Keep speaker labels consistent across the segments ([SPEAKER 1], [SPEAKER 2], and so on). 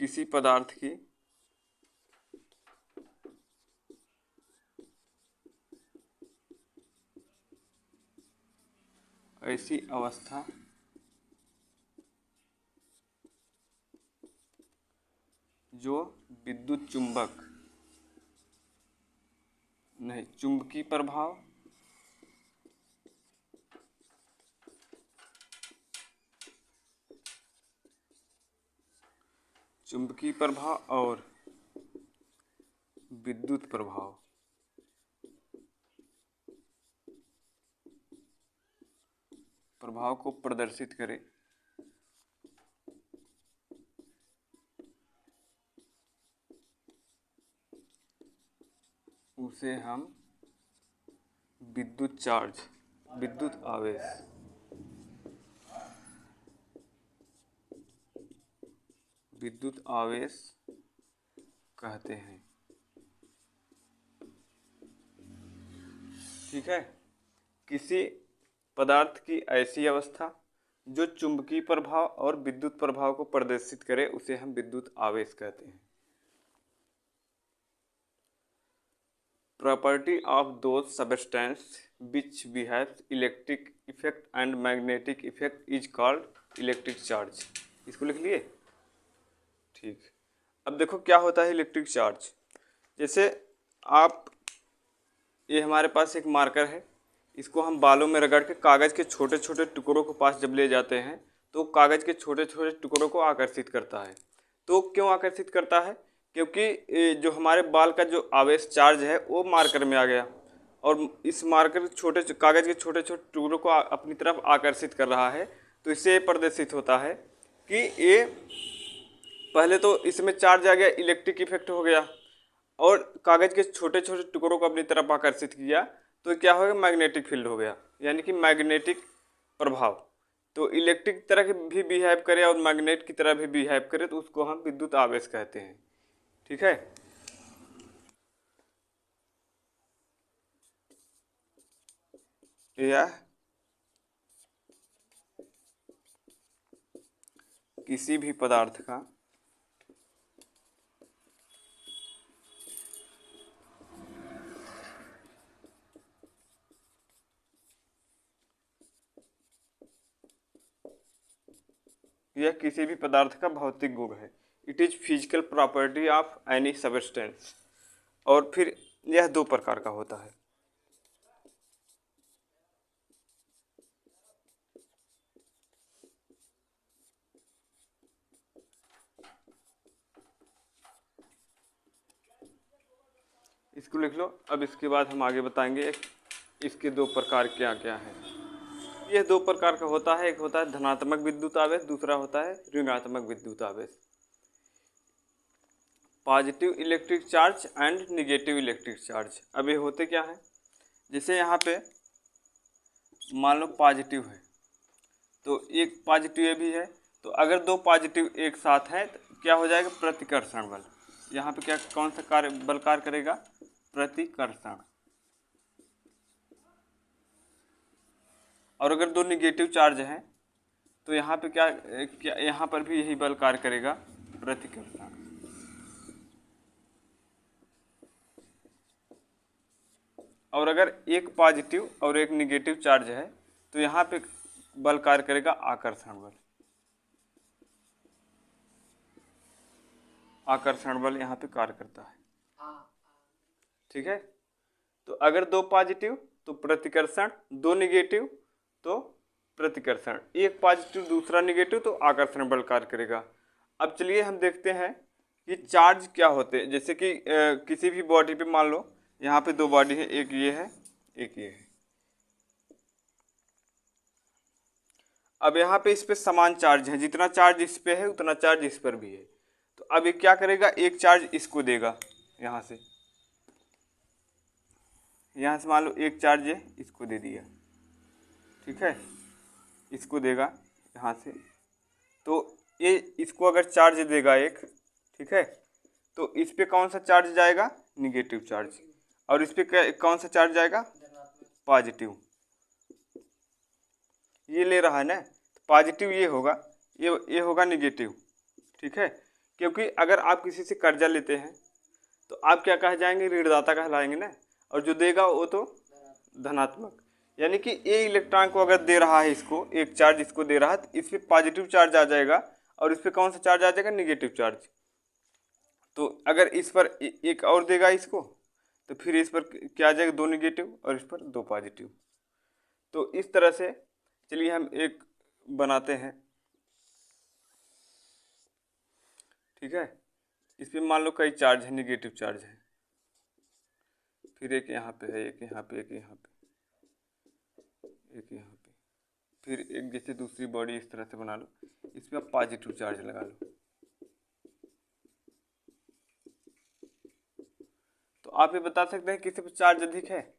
[SPEAKER 1] किसी पदार्थ की ऐसी अवस्था जो विद्युत चुंबक नहीं चुंबकीय प्रभाव और विद्युत प्रभाव को प्रदर्शित करे उसे हम विद्युत चार्ज, विद्युत आवेश कहते हैं। ठीक है, किसी पदार्थ की ऐसी अवस्था जो चुंबकीय प्रभाव और विद्युत प्रभाव को प्रदर्शित करे उसे हम विद्युत आवेश कहते हैं। Property of those substances which behaves electric effect and magnetic effect is called electric charge। इसको लिख लिए? ठीक। अब देखो क्या होता है इलेक्ट्रिक चार्ज। जैसे आप ये हमारे पास एक मार्कर है, इसको हम बालों में रगड़ के कागज़ के छोटे छोटे टुकड़ों को पास जब ले जाते हैं तो कागज़ के छोटे छोटे टुकड़ों को आकर्षित करता है। तो क्यों आकर्षित करता है? क्योंकि जो हमारे बाल का जो आवेश चार्ज है वो मार्कर में आ गया और इस मार्कर छोटे कागज़ के छोटे छोटे टुकड़ों को अपनी तरफ आकर्षित कर रहा है। तो इससे ये प्रदर्शित होता है कि ये पहले तो इसमें चार्ज आ गया, इलेक्ट्रिक इफेक्ट हो गया और कागज़ के छोटे छोटे टुकड़ों को अपनी तरफ आकर्षित किया तो क्या हो गया, मैग्नेटिक फील्ड हो गया, यानी कि मैग्नेटिक प्रभाव। तो इलेक्ट्रिक की तरह भी बिहेव करे और मैग्नेट की तरह भी बिहेव करे तो उसको हम विद्युत आवेश कहते हैं। ठीक है, यह किसी भी पदार्थ का भौतिक गुण है। It is physical property of any substance. और फिर यह दो प्रकार का होता है। इसको लिख लो। अब इसके बाद हम आगे बताएंगे इसके दो प्रकार क्या क्या हैं। यह दो प्रकार का होता है, एक होता है धनात्मक विद्युत आवेश, दूसरा होता है ऋणात्मक विद्युत आवेश। Positive electric charge and negative electric charge. अब ये होते क्या है, जैसे यहाँ पे मान लो पॉजिटिव है तो एक पॉजिटिव ये भी है, तो अगर दो पॉजिटिव एक साथ हैं तो क्या हो जाएगा, प्रतिकर्षण बल। यहाँ पे क्या कौन सा बल कार्य करेगा, प्रतिकर्षण। और अगर दो निगेटिव चार्ज हैं तो यहाँ पे क्या यहाँ पर भी यही बल कार्य करेगा, प्रतिकर्षण। और अगर एक पॉजिटिव और एक निगेटिव चार्ज है तो यहाँ पे बल कार्य करेगा, आकर्षण बल। आकर्षण बल यहाँ पे कार्य करता है। ठीक है, तो अगर दो पॉजिटिव तो प्रतिकर्षण, दो निगेटिव तो प्रतिकर्षण, एक पॉजिटिव दूसरा निगेटिव तो आकर्षण बल कार्य करेगा। अब चलिए हम देखते हैं कि चार्ज क्या होते हैं। जैसे कि किसी भी बॉडी पे मान लो यहाँ पे दो बॉडी है, एक ये है एक ये है। अब यहाँ पे इस पे समान चार्ज है, जितना चार्ज इस पे है उतना चार्ज इस पर भी है। तो अब ये क्या करेगा, एक चार्ज इसको देगा, यहाँ से मान लो एक चार्ज है इसको दे दिया। ठीक है, इसको देगा यहाँ से, तो ये इसको अगर चार्ज देगा एक, ठीक है, तो इस पे कौन सा चार्ज जाएगा, निगेटिव चार्ज। और इस पे कौन सा चार्ज जाएगा, पॉजिटिव। ये ले रहा है ना, पॉजिटिव ये होगा, ये होगा निगेटिव। ठीक है, क्योंकि अगर आप किसी से कर्जा लेते हैं तो आप क्या कह जाएंगे, ऋणदाता कहलाएंगे ना, और जो देगा वो तो धनात्मक। यानी कि ये इलेक्ट्रॉन को अगर दे रहा है, इसको एक चार्ज इसको दे रहा है, तो इस पर पॉजिटिव चार्ज आ जाएगा और इस पर कौन सा चार्ज आ जाएगा, निगेटिव चार्ज। तो अगर इस पर एक और देगा इसको, तो फिर इस पर क्या आ जाएगा, 2 निगेटिव और इस पर 2 पॉजिटिव। तो इस तरह से चलिए हम एक बनाते हैं, ठीक है। इस पर मान लो कई चार्ज है, निगेटिव चार्ज है, फिर एक यहाँ पे है, एक यहाँ पे, एक यहाँ पे, एक यहाँ पे, फिर एक जैसे दूसरी बॉडी इस तरह से बना लो, इस पर आप पॉजिटिव चार्ज लगा लो। तो आप ये बता सकते हैं किसी पर चार्ज अधिक है?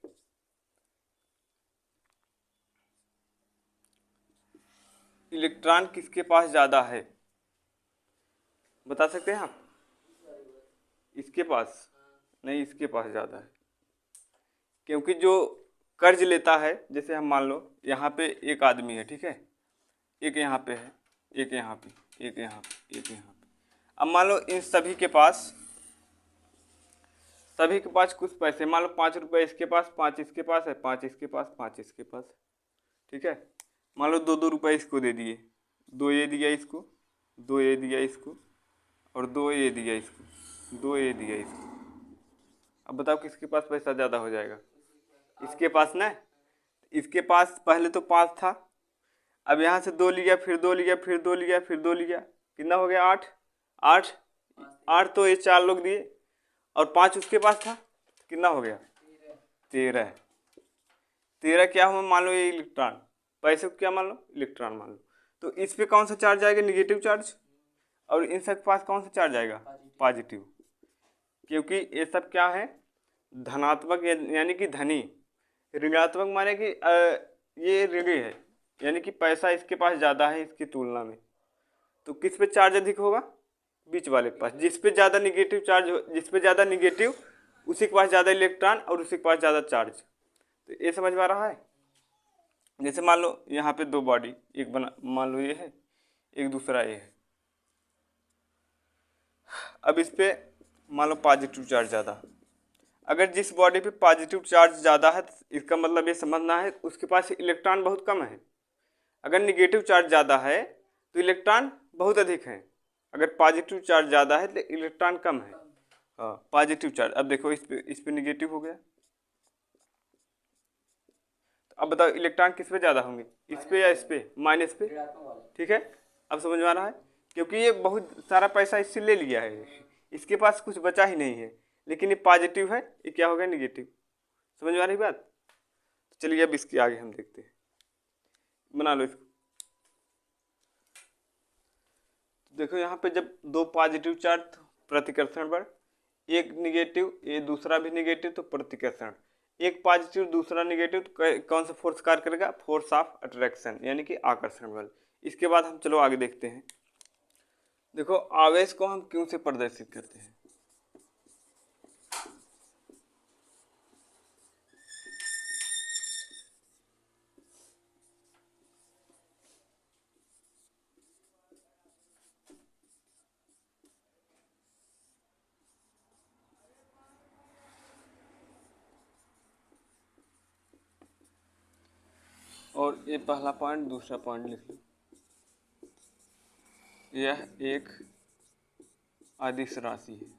[SPEAKER 1] इलेक्ट्रॉन किसके पास ज़्यादा है, बता सकते हैं आप? इसके पास नहीं, इसके पास ज़्यादा है, क्योंकि जो कर्ज लेता है, जैसे हम मान लो यहाँ पे एक आदमी है, ठीक है, एक यहाँ पे है, एक यहाँ पे, एक यहाँ पे, एक यहाँ पे। अब मान लो इन सभी के पास कुछ पैसे, मान लो 5 रुपये इसके पास, 5 इसके पास है, 5 इसके पास, 5 इसके पास, ठीक है। मान लो 2-2 रुपये इसको दे दिए, 2 ये दिया इसको, 2 ये दिया इसको, और 2 ये दिया इसको, 2 ये दिया इसको। अब बताओ किसके पास पैसा ज़्यादा हो जाएगा? इसके पास ना। इसके पास पहले तो 5 था, अब यहाँ से 2 लिया, फिर 2 लिया, फिर 2 लिया, फिर 2 लिया, कितना हो गया, 8। 8 तो ये 4 लोग दिए, और 5 उसके पास था, कितना हो गया, 13। 13 क्या हुआ, मान लो ये इलेक्ट्रॉन, पैसे को क्या मान लो, इलेक्ट्रॉन मान लो। तो इस पे कौन सा चार्ज आएगा, निगेटिव चार्ज, और इन सब के पास कौन सा चार्ज आएगा, पॉजिटिव। क्योंकि ये सब क्या है, धनात्मक यानी कि धनी, ऋणात्मक माने कि ये ऋणी है, यानी कि पैसा इसके पास ज़्यादा है इसकी तुलना में। तो किस पे चार्ज अधिक होगा, बीच वाले के पास। जिस पे ज़्यादा निगेटिव चार्ज हो, जिस पे ज़्यादा निगेटिव, उसी के पास ज़्यादा इलेक्ट्रॉन और उसी के पास ज़्यादा चार्ज। तो ये समझ में आ रहा है। जैसे मान लो यहाँ पे 2 बॉडी, एक बना, मान लो ये है, एक दूसरा ये है। अब इस पे मान लो पॉजिटिव चार्ज ज़्यादा, अगर जिस बॉडी पे पॉजिटिव चार्ज ज़्यादा है, इसका मतलब ये समझना है उसके पास इलेक्ट्रॉन बहुत कम है। अगर निगेटिव चार्ज ज़्यादा है तो इलेक्ट्रॉन बहुत अधिक है, अगर पॉजिटिव चार्ज ज़्यादा है तो इलेक्ट्रॉन कम है। हाँ, पॉजिटिव चार्ज। अब देखो इस पे निगेटिव हो गया, तो अब बताओ इलेक्ट्रॉन किस पे ज़्यादा होंगे, इस पे या इस पे, माइनस पे, ठीक है। अब समझ में आ रहा है, क्योंकि ये बहुत सारा पैसा इससे ले लिया है, इसके पास कुछ बचा ही नहीं है, लेकिन ये पॉजिटिव है, ये क्या हो गया, निगेटिव। समझ में आ रही बात? चलिए अब इसके आगे हम देखते हैं, बना लो इसको। देखो यहाँ पे जब 2 पॉजिटिव चार्ज, प्रतिकर्षण बल, एक निगेटिव, ये दूसरा भी निगेटिव, तो प्रतिकर्षण। एक पॉजिटिव दूसरा निगेटिव, तो कौन सा फोर्स कार्य करेगा, फोर्स ऑफ अट्रैक्शन, यानी कि आकर्षण बल। इसके बाद हम चलो आगे देखते हैं। देखो आवेश को हम क्यों से प्रदर्शित करते हैं, और ये पहला पॉइंट, दूसरा पॉइंट लिख लो। यह एक अदिश राशि है,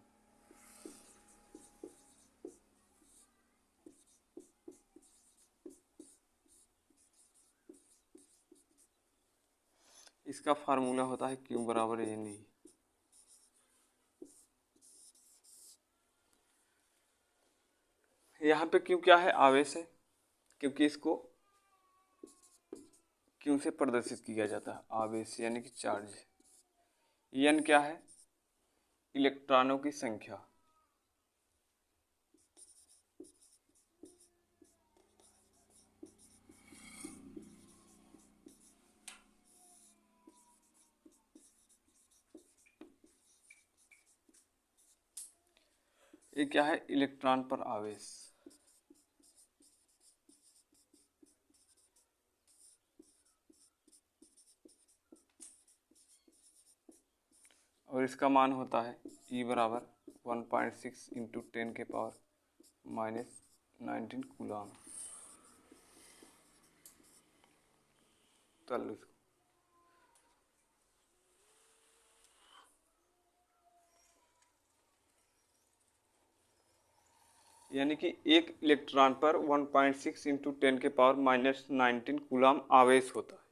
[SPEAKER 1] इसका फार्मूला होता है Q बराबर ए नहीं। यहाँ पे Q क्या है, आवेश है, क्योंकि इसको Q से प्रदर्शित किया जाता है, आवेश यानी कि चार्ज। N क्या है, इलेक्ट्रॉनों की संख्या। ये क्या है, इलेक्ट्रॉन पर आवेश। और और इसका मान होता है E बराबर 1.6 इंटू 10 के पावर माइनस 19 कूलम। चलो इसको यानी कि एक इलेक्ट्रॉन पर 1.6 इंटू 10 के पावर माइनस 19 कूलम आवेश होता है।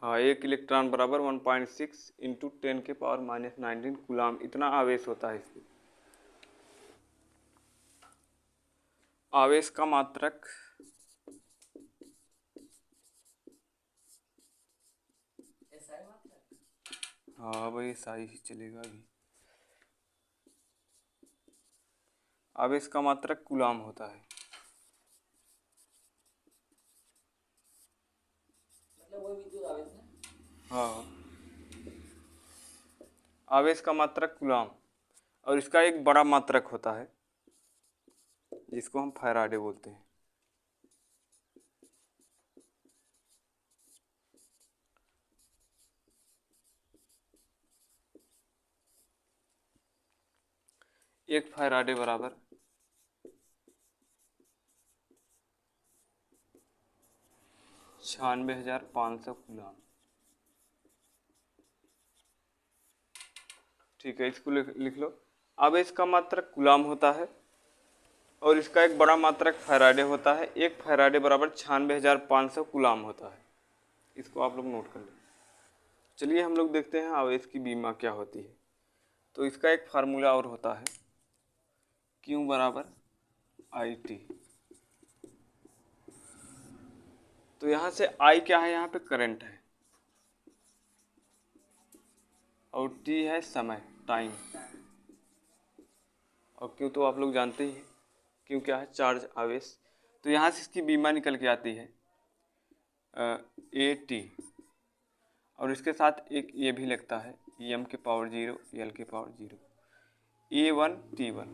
[SPEAKER 1] हाँ, एक इलेक्ट्रॉन बराबर 1.6 इंटू 10 के पावर माइनस 19 कूलम इतना आवेश होता है इसमें। आवेश का मात्रक हाँ भाई SI ही चलेगा अभी। आवेश का मात्रक कूलम होता है। मतलब वो विद्युत आवेश ना? हाँ, आवेश का मात्रक कूलम और इसका एक बड़ा मात्रक होता है जिसको हम फैराडे बोलते हैं। एक फैराडे बराबर 96,500 कूलम। ठीक है, इसको लिख लो। आवेश का मात्रक कूलम होता है और इसका एक बड़ा मात्रक फैराडे होता है। एक फैराडे बराबर 96,500 कूलम होता है। इसको आप लोग नोट कर लें। चलिए हम लोग देखते हैं आवेश की बीमा क्या होती है। तो इसका एक फार्मूला और होता है Q बराबर IT। तो यहाँ से I क्या है, यहाँ पे करंट है और T है समय, टाइम, और Q तो आप लोग जानते ही हैं, Q क्या है, चार्ज, आवेश। तो यहाँ से इसकी बीमा निकल के आती है AT और इसके साथ एक ये भी लगता है M के पावर 0 L के पावर 0 A1 T1।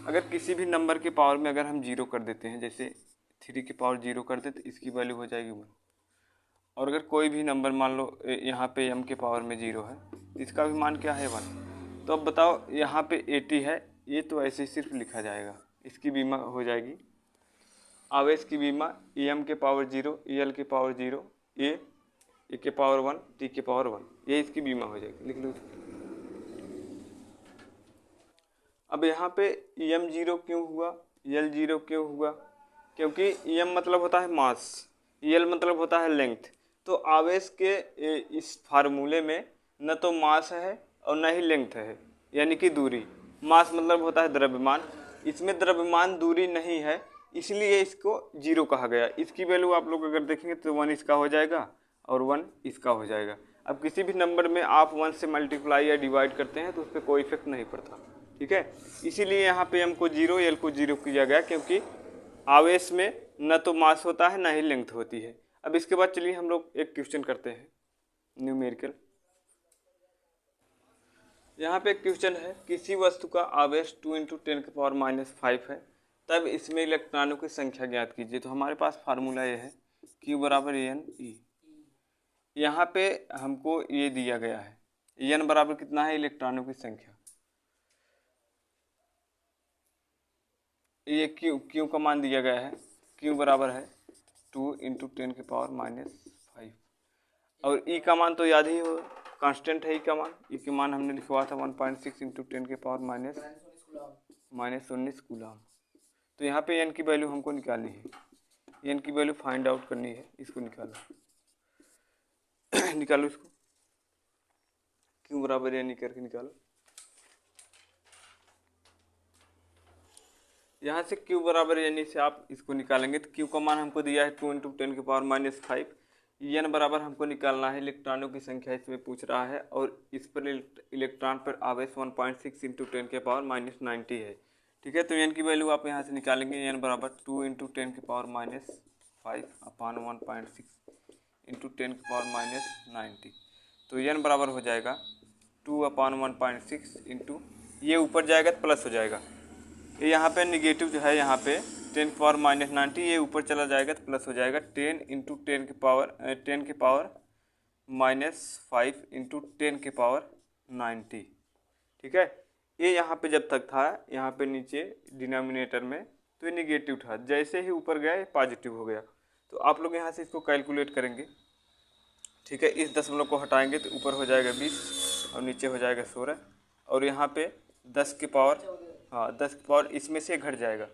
[SPEAKER 1] अगर किसी भी नंबर के पावर में अगर हम 0 कर देते हैं, जैसे 3 की पावर 0 कर दे तो इसकी वैल्यू हो जाएगी 1। और अगर कोई भी नंबर मान लो यहाँ पे M के पावर में 0 है, इसका भी मान क्या है 1। तो अब बताओ यहाँ पे AT है, ये तो ऐसे ही सिर्फ लिखा जाएगा, इसकी बीमा हो जाएगी। आवेश की बीमा EM के पावर 0 EL के पावर 0 A के पावर 1 T के पावर 1, ये इसकी बीमा हो जाएगी, लिख लो। अब यहाँ पे EM 0 क्यों हुआ, EL 0 क्यों हुआ? क्योंकि EM मतलब होता है मास, EL मतलब होता है लेंथ। तो आवेश के इस फार्मूले में न तो मास है और न ही लेंथ है, यानी कि दूरी। मास मतलब होता है द्रव्यमान, इसमें द्रव्यमान दूरी नहीं है, इसलिए इसको 0 कहा गया। इसकी वैल्यू आप लोग अगर देखेंगे तो 1 इसका हो जाएगा और 1 इसका हो जाएगा। अब किसी भी नंबर में आप 1 से मल्टीप्लाई या डिवाइड करते हैं तो उस पर कोई इफेक्ट नहीं पड़ता, ठीक है। इसीलिए यहाँ पे M को 0 L को 0 किया गया, क्योंकि आवेश में न तो मास होता है न ही लेंथ होती है। अब इसके बाद चलिए हम लोग एक क्वेश्चन करते हैं न्यूमेरिकल। यहाँ पे एक क्वेश्चन है, किसी वस्तु का आवेश 2 × 10⁻⁵ है, तब इसमें इलेक्ट्रॉनों की संख्या ज्ञात कीजिए। तो हमारे पास फार्मूला ये है Q बराबर AN/E। यहाँ पे हमको ये दिया गया है, N बराबर कितना है, इलेक्ट्रॉनों की संख्या। ये Q का मान दिया गया है, Q बराबर है 2 × 10⁻⁵ और E का मान तो याद ही हो, कांस्टेंट है E का मान। E के मान हमने लिखवा था 1.6 × 10⁻⁻19 कूलम। तो यहाँ पे N की वैल्यू हमको निकालनी है, N की वैल्यू फाइंड आउट करनी है। इसको निकालो निकालो इसको, Q बराबर N करके निकालो। यहाँ से Q बराबर यानी से आप इसको निकालेंगे तो Q का मान हमको दिया है 2 × 10⁻⁵। N बराबर हमको निकालना है, इलेक्ट्रॉनों की संख्या इसमें पूछ रहा है और इस पर इलेक्ट्रॉन पर आवेश 1.6 × 10⁻⁻90 है, ठीक है। तो N की वैल्यू आप यहाँ से निकालेंगे, N बराबर 2 × 10⁻⁵/1.6 × 10⁻⁻90। तो N बराबर हो जाएगा 2/1.6 इंटू, ये ऊपर जाएगा तो प्लस हो जाएगा, ये यहाँ पे निगेटिव जो है यहाँ पे 10⁻−90, ये ऊपर चला जाएगा तो प्लस हो जाएगा 10 इंटू 10 के पावर -5 इंटू 10 के पावर 90। ठीक है, ये यहाँ पे जब तक था यहाँ पे नीचे डिनोमिनेटर में तो ये निगेटिव था, जैसे ही ऊपर गया ये पॉजिटिव हो गया। तो आप लोग यहाँ से इसको कैलकुलेट करेंगे। ठीक है, इस दशमलव को हटाएंगे तो ऊपर हो जाएगा 20 और नीचे हो जाएगा 16, और यहाँ पे 10 के पावर, हाँ 10 के पावर इसमें से घट जाएगा,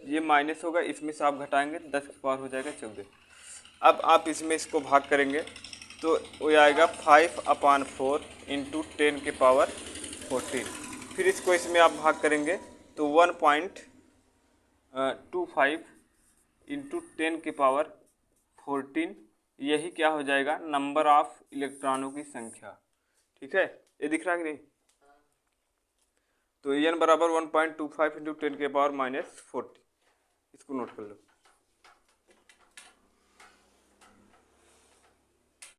[SPEAKER 1] ये माइनस होगा, इसमें से आप घटाएंगे तो 10 के पावर हो जाएगा 14। अब आप इसमें इसको भाग करेंगे तो वो आएगा 5/4 इंटू 10 के पावर 14। फिर इसको इसमें आप भाग करेंगे तो 1.25 इंटू 10 के पावर 14, यही क्या हो जाएगा, नंबर ऑफ इलेक्ट्रॉनों की संख्या। ठीक है, ये दिख रहा है कि नहीं? तो n बराबर 1.25 इंटू 10 के पावर -40, इसको नोट कर लो।